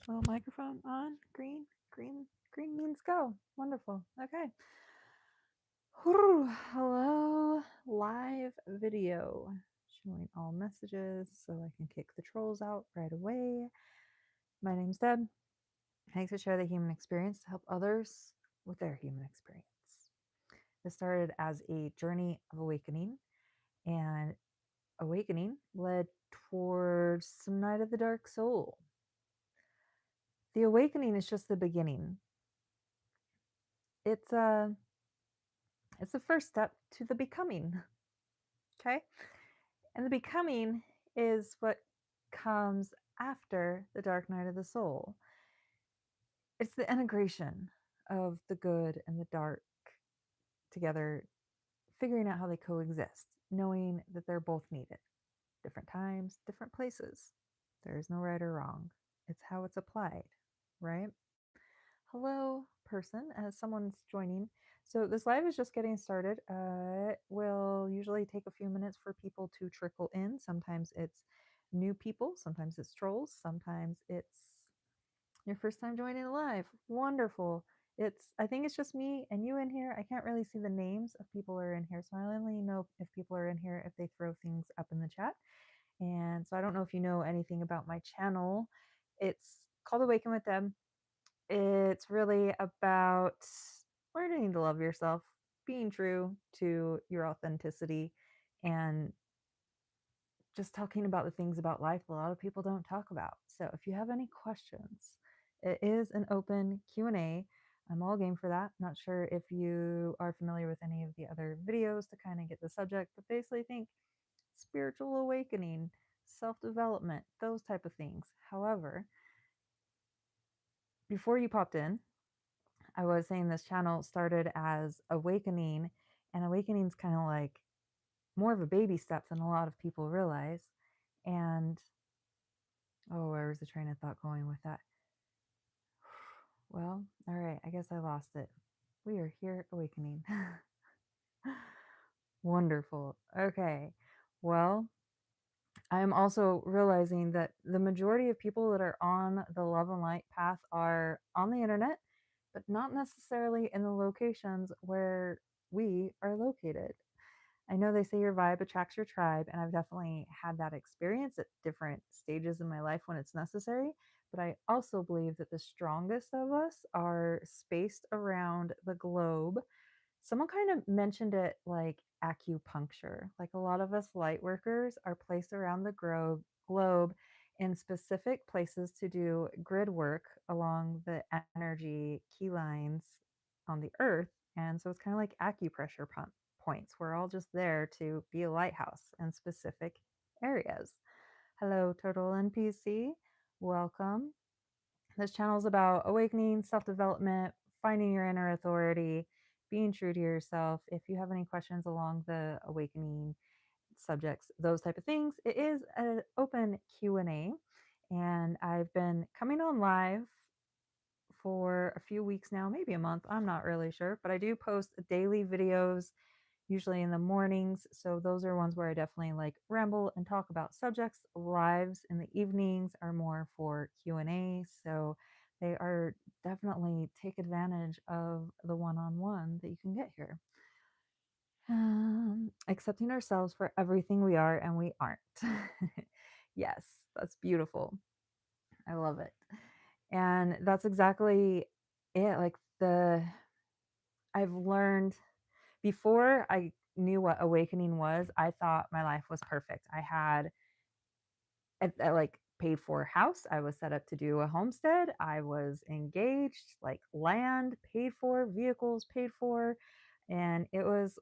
Little microphone on. Green. Green. Green means go. Wonderful. Okay. Whew. Hello. Live video. Showing all messages so I can kick the trolls out right away. My name's Deb. I like to share the human experience to help others with their human experience. This started as a journey of awakening, and awakening led towards some night of the dark soul. The awakening is just the beginning. It's the first step to the becoming. Okay? And the becoming is what comes after the dark night of the soul. It's the integration of the good and the dark together, figuring out how they coexist, knowing that they're both needed. Different times, different places. There is no right or wrong. It's how it's applied, right? Hello, person, as someone's joining. So this live is just getting started. Will usually take a few minutes for people to trickle in. Sometimes it's new people, sometimes it's trolls, sometimes it's your first time joining live. Wonderful. I think it's just me and you in here. I can't really see the names of people who are in here, so I only know if people are in here if they throw things up in the chat. And so I don't know if you know anything about my channel. It's called Awaken with Deb. It's really about learning to love yourself, being true to your authenticity, and just talking about the things about life a lot of people don't talk about. So if you have any questions, it is an open Q&A. I'm all game for that. Not sure if you are familiar with any of the other videos to kind of get the subject, but basically think spiritual awakening, self-development, those type of things. However, before you popped in, I was saying this channel started as awakening, and awakening's kind of like more of a baby step than a lot of people realize. And oh, where was the train of thought going with that? Well, all right, I guess I lost it. We are here awakening. Wonderful. Okay. Well, I am also realizing that the majority of people that are on the love and light path are on the internet, but not necessarily in the locations where we are located. I know they say your vibe attracts your tribe, and I've definitely had that experience at different stages in my life when it's necessary. But I also believe that the strongest of us are spaced around the globe. Someone kind of mentioned it like acupuncture. Like a lot of us light workers are placed around the globe in specific places to do grid work along the energy key lines on the earth. And so it's kind of like acupressure points. We're all just there to be a lighthouse in specific areas. Hello, Total NPC. Welcome. This channel is about awakening, self development, finding your inner authority, being true to yourself. If you have any questions along the awakening subjects, those type of things, it is an open Q&A. And I've been coming on live for a few weeks now, maybe a month. I'm not really sure, but I do post daily videos usually in the mornings. So those are ones where I definitely like ramble and talk about subjects. Lives in the evenings are more for Q&A. So they are definitely take advantage of the one-on-one that you can get here. Accepting ourselves for everything we are and we aren't. Yes, that's beautiful. I love it. And that's exactly it. Like I've learned before I knew what awakening was, I thought my life was perfect. I had a like paid for house. I was set up to do a homestead. I was engaged, like land paid for, vehicles paid for, and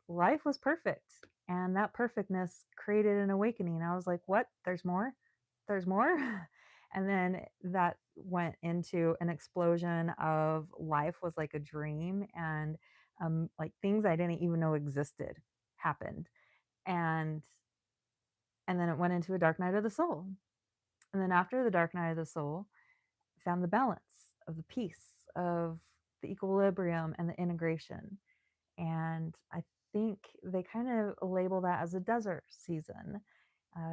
life was perfect. And that perfectness created an awakening. I was like, what? There's more? There's more? And then that went into an explosion of life was like a dream, and like things I didn't even know existed happened. And then it went into a dark night of the soul. And then after the dark night of the soul, I found the balance of the peace, of the equilibrium and the integration. And I think they kind of label that as a desert season.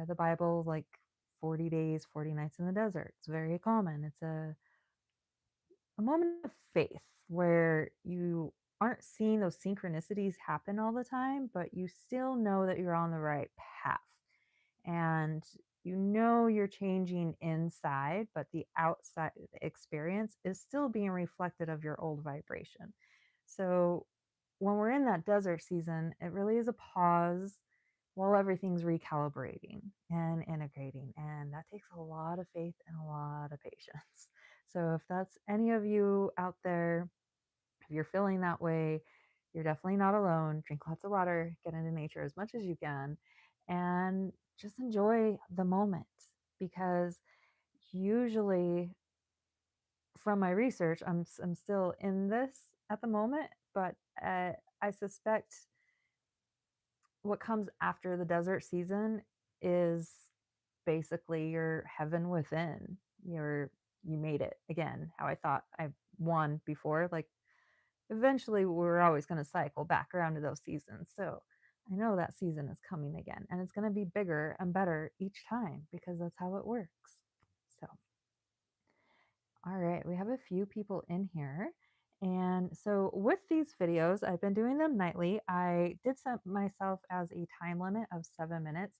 The Bible, like 40 days, 40 nights in the desert. It's very common. It's a a moment of faith where you aren't seeing those synchronicities happen all the time, but you still know that you're on the right path. And you know you're changing inside, but the outside experience is still being reflected of your old vibration. So when we're in that desert season, it really is a pause while everything's recalibrating and integrating. And that takes a lot of faith and a lot of patience. So if that's any of you out there, if you're feeling that way, you're definitely not alone. Drink lots of water, get into nature as much as you can, and just enjoy the moment because usually from my research, I'm still in this at the moment, but I suspect what comes after the desert season is basically your heaven within. You made it again. How I thought I won before, like eventually we're always going to cycle back around to those seasons. So I know that season is coming again and it's going to be bigger and better each time because that's how it works. So all right, we have a few people in here. And so with these videos, I've been doing them nightly. I did set myself as a time limit of 7 minutes.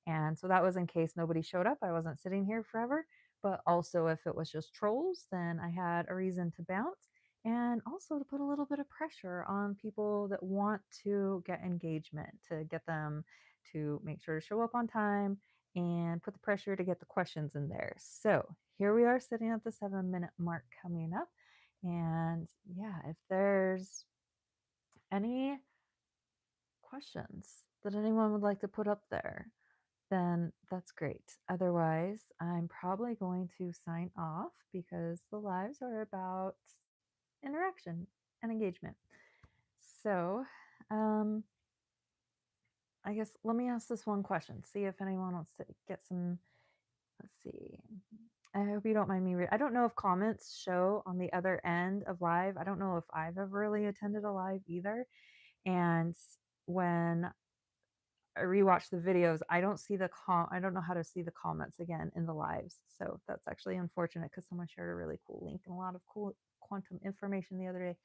And so that was in case nobody showed up. I wasn't sitting here forever. But also, if it was just trolls, then I had a reason to bounce. And also to put a little bit of pressure on people that want to get engagement, to get them to make sure to show up on time and put the pressure to get the questions in there. So here we are sitting at the 7 minute mark coming up. And yeah, if there's any questions that anyone would like to put up there, then that's great. Otherwise, I'm probably going to sign off because the lives are about interaction and engagement. So, um, I guess let me ask this one question, see if anyone wants to get some. Let's see. I hope you don't mind me. I don't know if comments show on the other end of live. I don't know if I've ever really attended a live either. And when I rewatch the videos, I don't see the I don't know how to see the comments again in the lives. So that's actually unfortunate because someone shared a really cool link and a lot of cool quantum information the other day.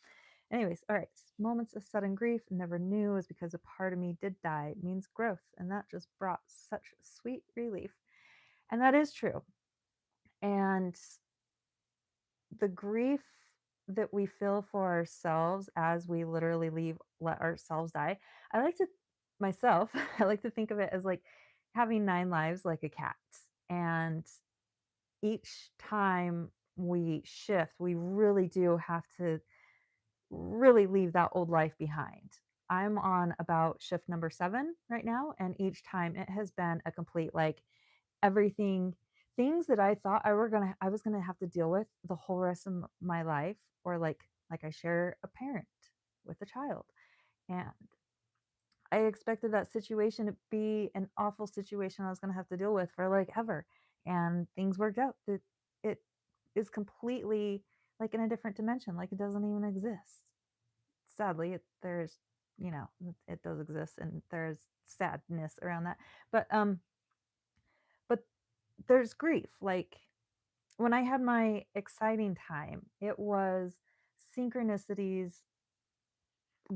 Anyways, all right. Moments of sudden grief never knew is because a part of me did die. It means growth. And that just brought such sweet relief. And that is true. And the grief that we feel for ourselves as we literally let ourselves die. I like to myself, I like to think of it as like having 9 lives like a cat. And each time we shift, we really do have to really leave that old life behind. I'm on about shift number 7 right now, and each time it has been a complete like everything things that I thought I was gonna have to deal with the whole rest of my life, or like I share a parent with a child, and I expected that situation to be an awful situation I was gonna have to deal with for like ever, and things worked out that it is completely like in a different dimension, like it doesn't even exist. Sadly, there's it does exist, and there's sadness around that, but but there's grief. Like when I had my exciting time, it was synchronicities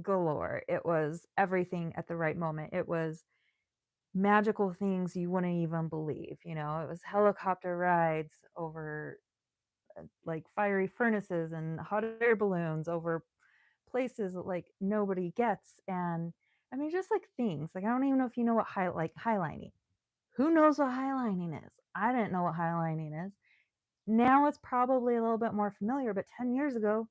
galore. It was everything at the right moment. It was magical things you wouldn't even believe. It was helicopter rides over like fiery furnaces and hot air balloons over places that like nobody gets. And I mean, just like things like I don't even know if you know what highlining. Who knows what highlining is? I didn't know what highlining is. Now it's probably a little bit more familiar, but 10 years ago,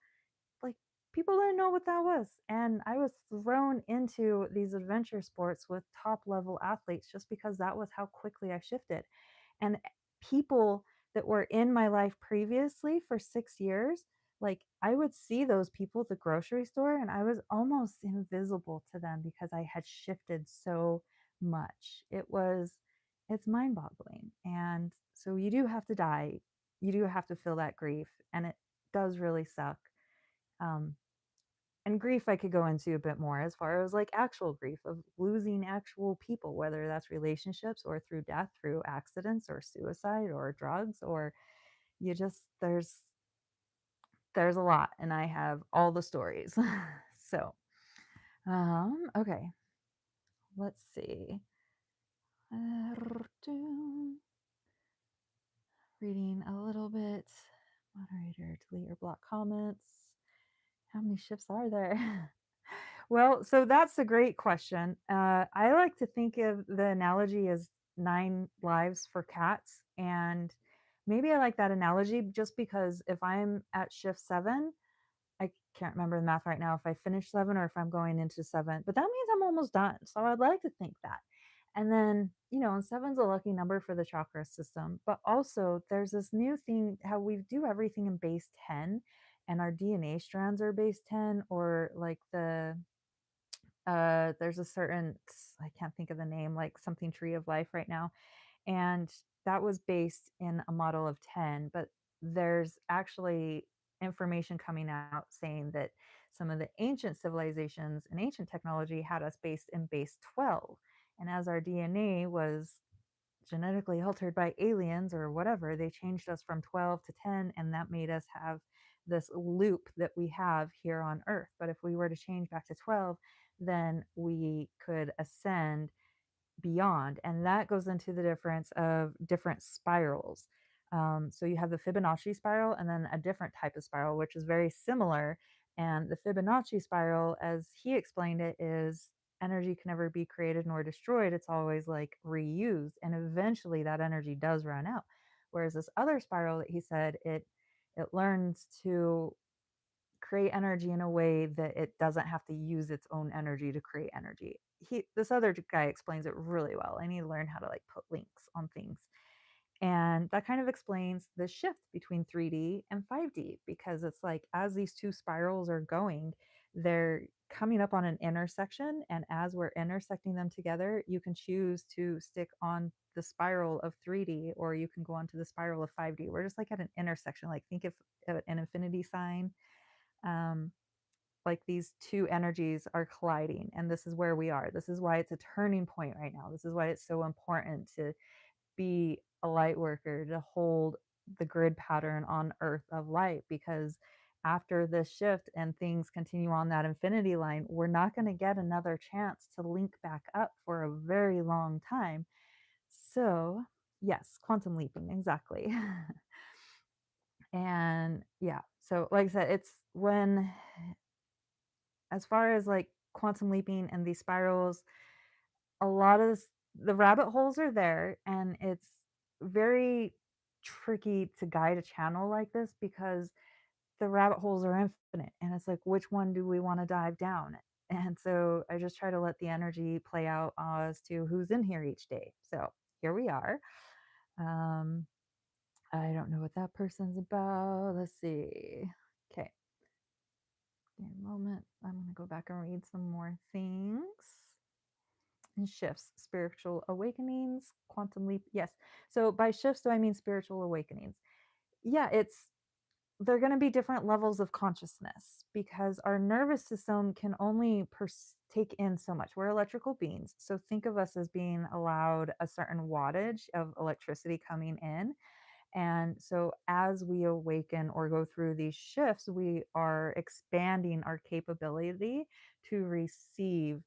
like people didn't know what that was. And I was thrown into these adventure sports with top level athletes just because that was how quickly I shifted. And people that were in my life previously for 6 years, like I would see those people at the grocery store and I was almost invisible to them because I had shifted so much. It's mind boggling. And so you do have to die. You do have to feel that grief. And it does really suck. Um, and grief I could go into a bit more as far as like actual grief of losing actual people, whether that's relationships or through death, through accidents or suicide or drugs, or you just, there's there's a lot, and I have all the stories. So, okay, let's see. Reading a little bit. Moderator, delete or block comments. How many shifts are there? Well, so that's a great question. I like to think of the analogy as 9 lives for cats. And maybe I like that analogy just because if I'm at shift 7, I can't remember the math right now if I finish 7 or if I'm going into 7, but that means I'm almost done. So I'd like to think that. And then, and 7's a lucky number for the chakra system. But also, there's this new thing how we do everything in base 10, and our DNA strands are base 10, or like there's a certain, I can't think of the name, like something tree of life right now, and that was based in a model of 10, but there's actually information coming out saying that some of the ancient civilizations and ancient technology had us based in base 12, and as our DNA was genetically altered by aliens or whatever, they changed us from 12 to 10, and that made us have this loop that we have here on earth. But if we were to change back to 12, then we could ascend beyond. And that goes into the difference of different spirals. So you have the Fibonacci spiral and then a different type of spiral, which is very similar. And the Fibonacci spiral, as he explained it, is energy can never be created nor destroyed. It's always like reused. And eventually that energy does run out. Whereas this other spiral that he said, it learns to create energy in a way that it doesn't have to use its own energy to create energy. This other guy explains it really well. I need to learn how to like put links on things. And that kind of explains the shift between 3D and 5D, because it's like as these two spirals are going, they're coming up on an intersection, and as we're intersecting them together, you can choose to stick on the spiral of 3D or you can go onto the spiral of 5D. We're just like at an intersection. Like think of an infinity sign, um, like these two energies are colliding, and this is where we are. This is why it's a turning point right now. This is why it's so important to be a light worker, to hold the grid pattern on earth of light, because after this shift and things continue on that infinity line, we're not going to get another chance to link back up for a very long time. So yes, quantum leaping, exactly. And yeah, so like I said, it's when, as far as like quantum leaping and these spirals, a lot of the rabbit holes are there, and it's very tricky to guide a channel like this because the rabbit holes are infinite, and it's like, which one do we want to dive down? And so I just try to let the energy play out as to who's in here each day. So here we are. um I don't know what that person's about. Let's see. Okay, give me a moment. I'm going to go back and read some more things. And shifts, spiritual awakenings, quantum leap. Yes. So by shifts, do I mean spiritual awakenings? Yeah, they're going to be different levels of consciousness because our nervous system can only take in so much. We're electrical beings. So think of us as being allowed a certain wattage of electricity coming in, and so, as we awaken or go through these shifts, we are expanding our capability to receive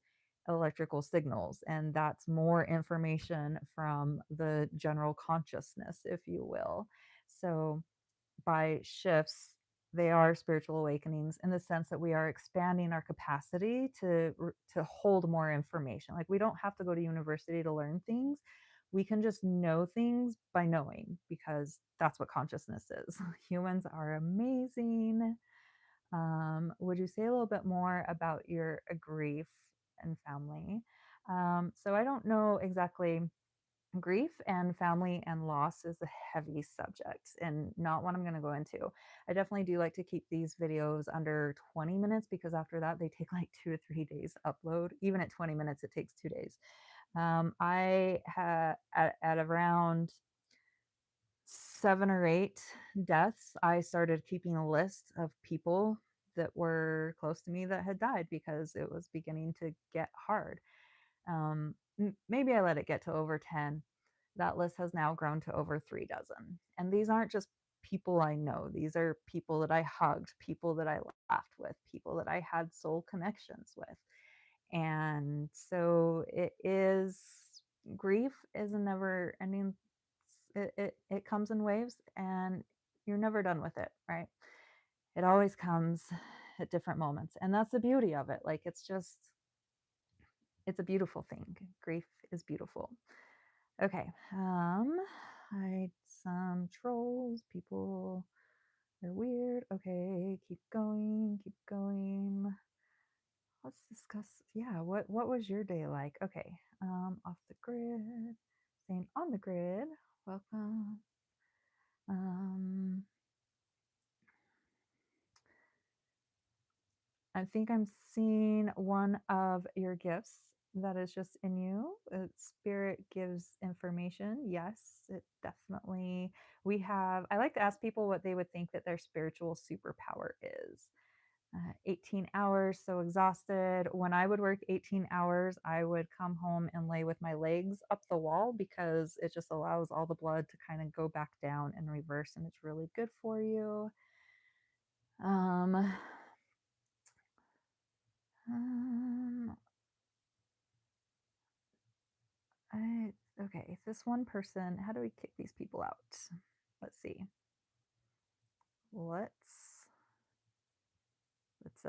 electrical signals. And that's more information from the general consciousness, if you will. So, by shifts, they are spiritual awakenings in the sense that we are expanding our capacity to hold more information. Like we don't have to go to university to learn things. We can just know things by knowing, because that's what consciousness is. Humans are amazing. Would you say a little bit more about your grief and family? So I don't know exactly. Grief and family and loss is a heavy subject and not one I'm going to go into. I definitely do like to keep these videos under 20 minutes because after that they take like 2 to 3 days to upload. Even at 20 minutes, it takes 2 days. I had at around 7 or 8 deaths, I started keeping a list of people that were close to me that had died because it was beginning to get hard. Maybe I let it get to over 10. That list has now grown to over 3 dozen. And these aren't just people I know. These are people that I hugged, people that I laughed with, people that I had soul connections with. And so it is grief is a never ending, it comes in waves and you're never done with it, right? It always comes at different moments. And that's the beauty of it. Like it's just it's a beautiful thing. Grief is beautiful. Okay. I some trolls, people are weird. Okay, keep going, keep going. Let's discuss. Yeah, what was your day like? Okay. Off the grid. Staying on the grid. Welcome. Um I think I'm seeing one of your gifts that is just in you. Spirit gives information. Yes, it definitely. I like to ask people what they would think that their spiritual superpower is. 18 hours, so exhausted. When I would work 18 hours, I would come home and lay with my legs up the wall because it just allows all the blood to kind of go back down and reverse, and it's really good for you. Um, um, I okay, this one person, how do we kick these people out? Let's see. Let's let's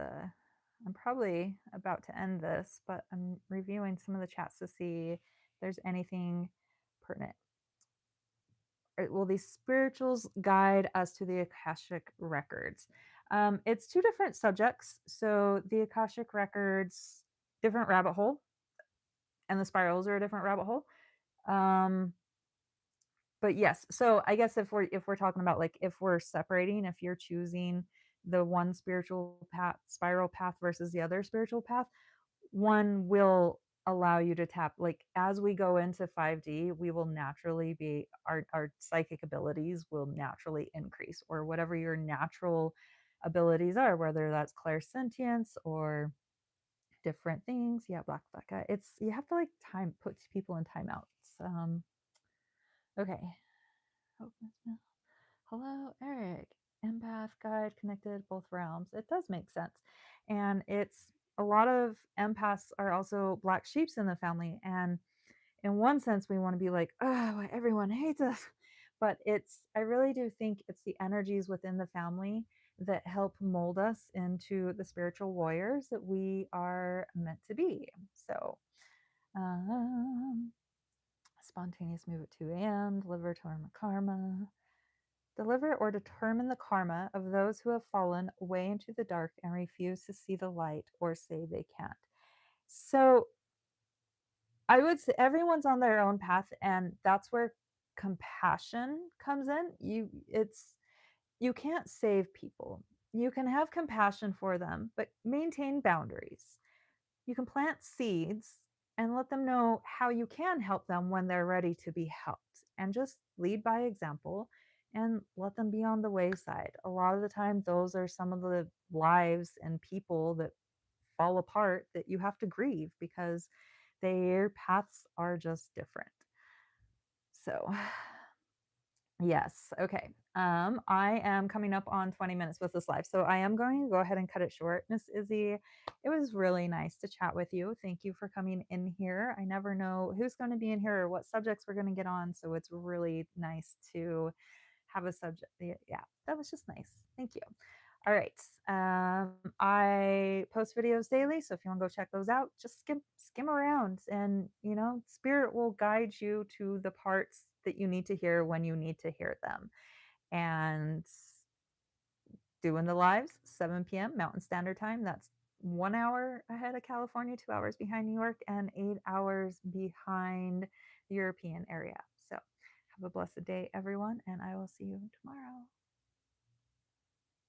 I'm probably about to end this, but I'm reviewing some of the chats to see if there's anything pertinent. Will these spirituals guide us to the Akashic records? It's two different subjects. So the Akashic records, different rabbit hole, and the spirals are a different rabbit hole. But yes, so I guess if we're talking about like if we're separating, if you're choosing the one spiritual path, spiral path versus the other spiritual path, one will allow you to tap, like as we go into 5D, we will naturally be our psychic abilities will naturally increase, or whatever your natural abilities are, whether that's clairsentience or different things. Yeah, black guy. It's you have to like time put people in timeouts. Okay. Oh, hello, Eric. Empath, guide, connected, both realms. It does make sense. And it's a lot of empaths are also black sheeps in the family. And in one sense, we want to be like, oh, everyone hates us. But I really do think it's the energies within the family that help mold us into the spiritual warriors that we are meant to be. So, um, spontaneous move at 2 a.m., deliver karma. Deliver or determine the karma of those who have fallen away into the dark and refuse to see the light or say they can't. So I would say everyone's on their own path, and that's where compassion comes in. You can't save people. You can have compassion for them, but maintain boundaries. You can plant seeds and let them know how you can help them when they're ready to be helped, and just lead by example and let them be on the wayside. A lot of the time, those are some of the lives and people that fall apart that you have to grieve because their paths are just different. So, yes. Okay. I am coming up on 20 minutes with this live. So I am going to go ahead and cut it short. Miss Izzy, it was really nice to chat with you. Thank you for coming in here. I never know who's going to be in here or what subjects we're going to get on. So it's really nice to have a subject. Yeah, that was just nice. Thank you. All right. I post videos daily, so if you want to go check those out, just skim around, and Spirit will guide you to the parts that you need to hear when you need to hear them. And doing the lives 7 p.m. Mountain Standard Time. That's 1 hour ahead of California, 2 hours behind New York, and 8 hours behind the European area. So have a blessed day, everyone, and I will see you tomorrow.